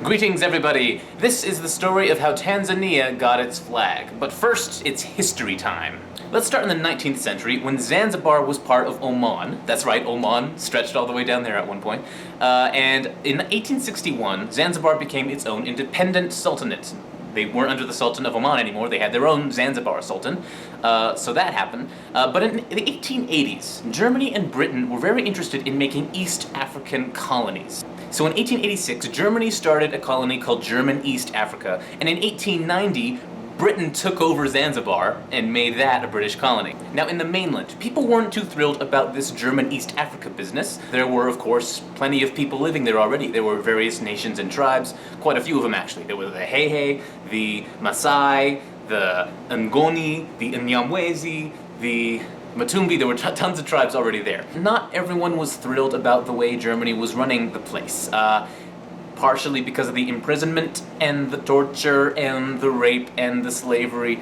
Greetings, everybody! This is the story of how Tanzania got its flag. But first, it's history time. Let's start in the 19th century, when Zanzibar was part of Oman. That's right, Oman stretched all the way down there at one point. And in 1861, Zanzibar became its own independent sultanate. They weren't under the Sultan of Oman anymore, they had their own Zanzibar Sultan. So that happened. But in the 1880s, Germany and Britain were very interested in making East African colonies. So in 1886, Germany started a colony called German East Africa, and in 1890, Britain took over Zanzibar and made that a British colony. Now in the mainland, people weren't too thrilled about this German East Africa business. There were, of course, plenty of people living there already. There were various nations and tribes, quite a few of them actually. There were the Hehe, the Maasai, the Ngoni, the Nyamwezi, the Matumbi. There were tons of tribes already there. Not everyone was thrilled about the way Germany was running the place. Partially because of the imprisonment and the torture and the rape and the slavery.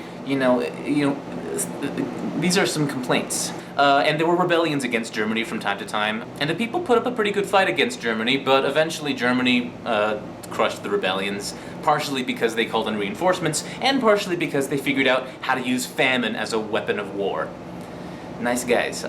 These are some complaints. And there were rebellions against Germany from time to time, and the people put up a pretty good fight against Germany, but eventually Germany crushed the rebellions, partially because they called in reinforcements, and partially because they figured out how to use famine as a weapon of war. Nice guys.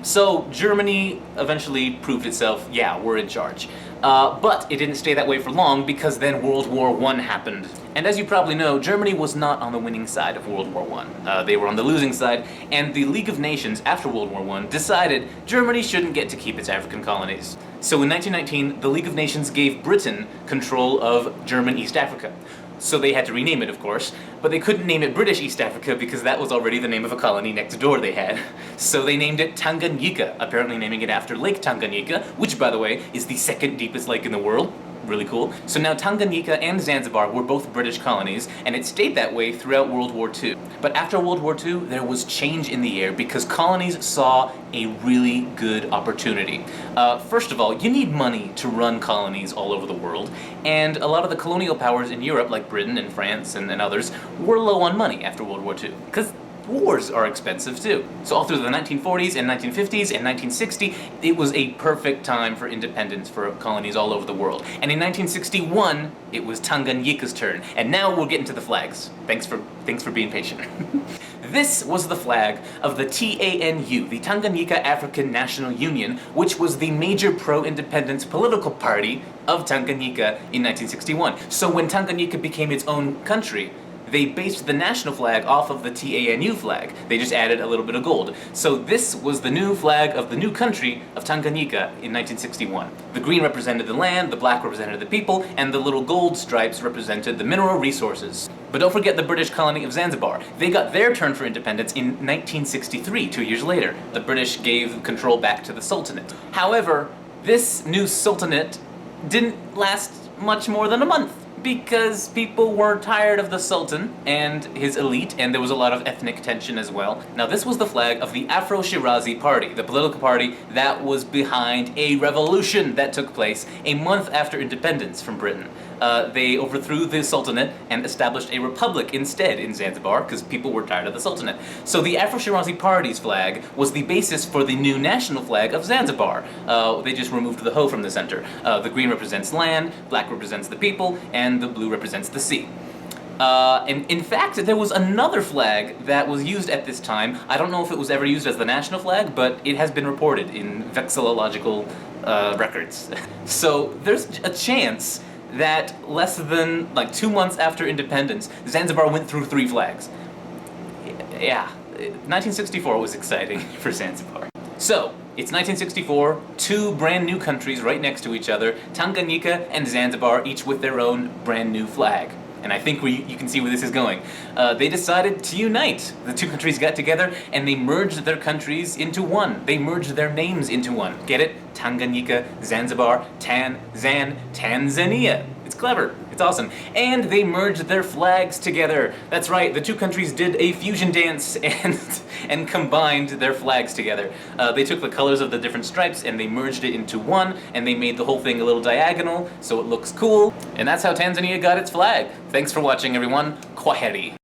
So Germany eventually proved itself, yeah, we're in charge. But it didn't stay that way for long, because then World War I happened. And as you probably know, Germany was not on the winning side of World War I. They were on the losing side, and the League of Nations, after World War I, decided Germany shouldn't get to keep its African colonies. So in 1919, the League of Nations gave Britain control of German East Africa. So they had to rename it, of course, but they couldn't name it British East Africa because that was already the name of a colony next door they had. So they named it Tanganyika, apparently naming it after Lake Tanganyika, which, by the way, is the second deepest lake in the world. Really cool. So now Tanganyika and Zanzibar were both British colonies, and it stayed that way throughout World War II. But after World War II, there was change in the air because colonies saw a really good opportunity. First of all, you need money to run colonies all over the world, and a lot of the colonial powers in Europe, like Britain and France and others, were low on money after World War II. Because wars are expensive too. So all through the 1940s and 1950s and 1960, it was a perfect time for independence for colonies all over the world. And in 1961, it was Tanganyika's turn. And now we'll get into the flags. Thanks for being patient. This was the flag of the TANU, the Tanganyika African National Union, which was the major pro-independence political party of Tanganyika in 1961. So when Tanganyika became its own country, they based the national flag off of the TANU flag. They just added a little bit of gold. So this was the new flag of the new country of Tanganyika in 1961. The green represented the land, the black represented the people, and the little gold stripes represented the mineral resources. But don't forget the British colony of Zanzibar. They got their turn for independence in 1963, 2 years later. The British gave control back to the Sultanate. However, this new Sultanate didn't last much more than a month, because people were tired of the Sultan and his elite, and there was a lot of ethnic tension as well. Now this was the flag of the Afro-Shirazi Party, the political party that was behind a revolution that took place a month after independence from Britain. They overthrew the Sultanate and established a republic instead in Zanzibar, because people were tired of the Sultanate. So the Afro-Shirazi Party's flag was the basis for the new national flag of Zanzibar. They just removed the hoe from the center. The green represents land, black represents the people, and the blue represents the sea. And in fact, there was another flag that was used at this time. I don't know if it was ever used as the national flag, but it has been reported in vexillological records. So there's a chance that less than 2 months after independence, Zanzibar went through 3 flags. Yeah, 1964 was exciting for Zanzibar. So, it's 1964, 2 brand new countries right next to each other, Tanganyika and Zanzibar, each with their own brand new flag. And I think you can see where this is going. They decided to unite. The 2 countries got together and they merged their countries into one. They merged their names into one. Get it? Tanganyika, Zanzibar, Tanzania. It's clever. It's awesome. And they merged their flags together. That's right, the 2 countries did a fusion dance and combined their flags together. They took the colors of the different stripes and they merged it into one, and they made the whole thing a little diagonal so it looks cool. And that's how Tanzania got its flag. Thanks for watching, everyone. Kwaheri.